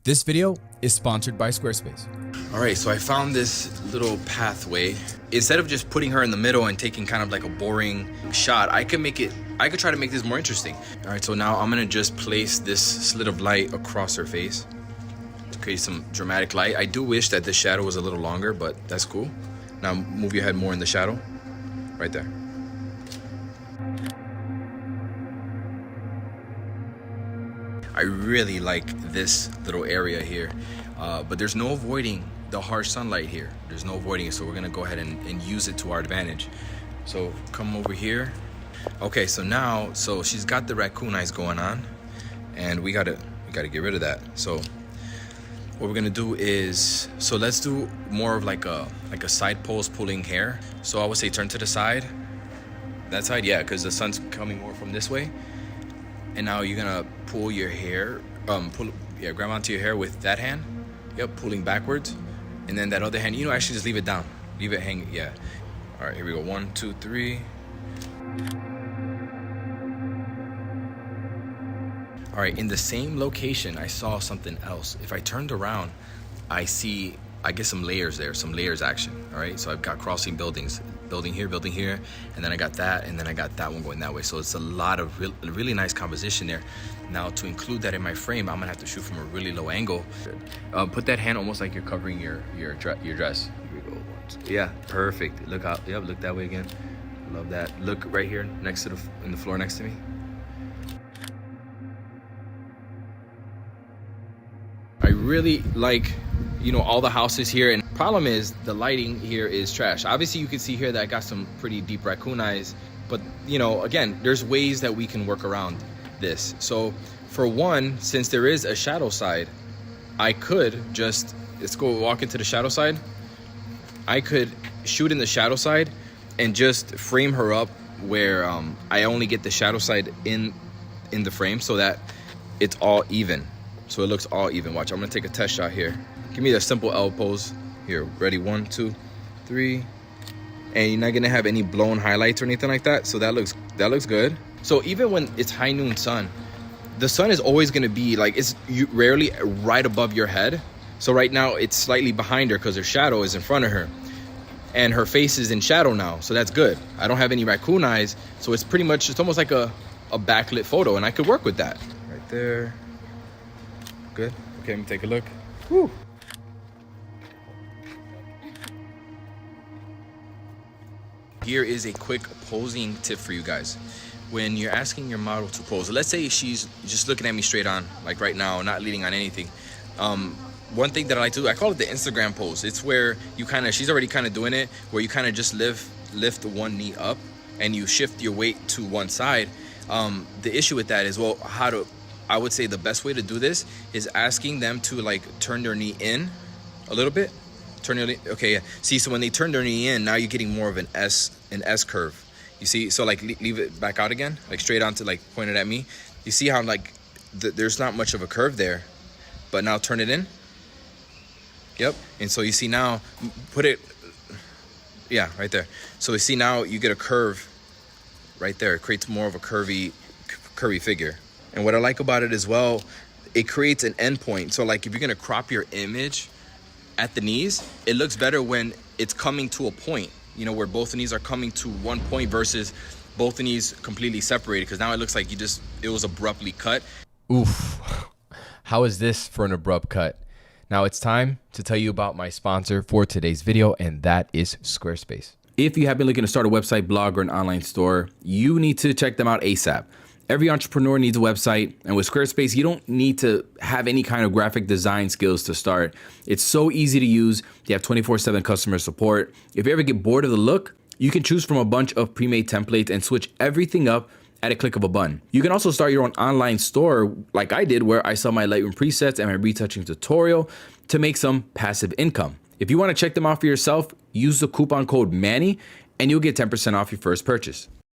This video is sponsored by Squarespace. All right, so I found this little pathway. Instead of just putting her in the middle and taking kind of like a boring shot, I could try to make this more interesting. All right, so now I'm gonna just place this slit of light across her face to create some dramatic light. I do wish that the shadow was a little longer, but that's cool. Now move your head more in the shadow, right there. I really like this little area here, but there's no avoiding the harsh sunlight here. There's no avoiding it, so we're gonna go ahead and use it to our advantage. So come over here. Okay, so now, she's got the raccoon eyes going on, and we gotta get rid of that. So what we're gonna do is, let's do more of like a side pose pulling hair. So I would say turn to the side. That side, yeah, because the sun's coming more from this way. And now you're gonna pull your hair, grab onto your hair with that hand. Yep, pulling backwards. And then that other hand, actually just leave it down. Leave it hanging, yeah. All right, here we go, 1, 2, 3. All right, in the same location, I saw something else. If I turned around, I get some layers there, some layers action, all right? So I've got crossing buildings, building here, and then I got that, and then I got that one going that way. So it's a lot of really nice composition there. Now to include that in my frame, I'm gonna have to shoot from a really low angle. Put that hand almost like you're covering your dress. Here we go. Yeah, perfect. Look out, yep, look that way again. Love that. Look right here next to in the floor next to me. I really like, all the houses here, and problem is the lighting here is trash. Obviously you can see here that I got some pretty deep raccoon eyes, but again, there's ways that we can work around this. So for one, since there is a shadow side, I could let's go walk into the shadow side. I could shoot in the shadow side and just frame her up where I only get the shadow side in the frame so that it's all even. So it looks all even. Watch, I'm gonna take a test shot here. Give me the simple L pose. Here, ready, 1, 2, 3. And you're not gonna have any blown highlights or anything like that. So that looks good. So even when it's high noon sun, the sun is always gonna be like, rarely right above your head. So right now it's slightly behind her because her shadow is in front of her. And her face is in shadow now, so that's good. I don't have any raccoon eyes, so it's almost like a backlit photo, and I could work with that. Right there. Good. Okay, let me take a look. Woo. Here is a quick posing tip for you guys. When you're asking your model to pose, let's say she's just looking at me straight on, like right now, not leaning on anything. One thing that I like to do, I call it the Instagram pose. It's where she's already kind of doing it, where you kind of just lift one knee up and you shift your weight to one side. The issue with that is, I would say the best way to do this is asking them to like turn their knee in a little bit. Turn your knee, okay, yeah. See, so when they turn their knee in, now you're getting more of an S curve. You see, so like leave it back out again, like straight onto like pointed at me. You see how like there's not much of a curve there, but now turn it in. Yep, and so you see now, put it, yeah, right there. So you see now you get a curve right there. It creates more of a curvy figure. And what I like about it as well, it creates an endpoint. So like if you're gonna crop your image at the knees, it looks better when it's coming to a point, where both the knees are coming to one point versus both the knees completely separated, because now it looks like it was abruptly cut. Oof, how is this for an abrupt cut? Now it's time to tell you about my sponsor for today's video, and that is Squarespace. If you have been looking to start a website, blog, or an online store, you need to check them out ASAP. Every entrepreneur needs a website, and with Squarespace, you don't need to have any kind of graphic design skills to start. It's so easy to use. You have 24/7 customer support. If you ever get bored of the look, you can choose from a bunch of pre-made templates and switch everything up at a click of a button. You can also start your own online store like I did, where I sell my Lightroom presets and my retouching tutorial to make some passive income. If you want to check them out for yourself, use the coupon code MANNY and you'll get 10% off your first purchase.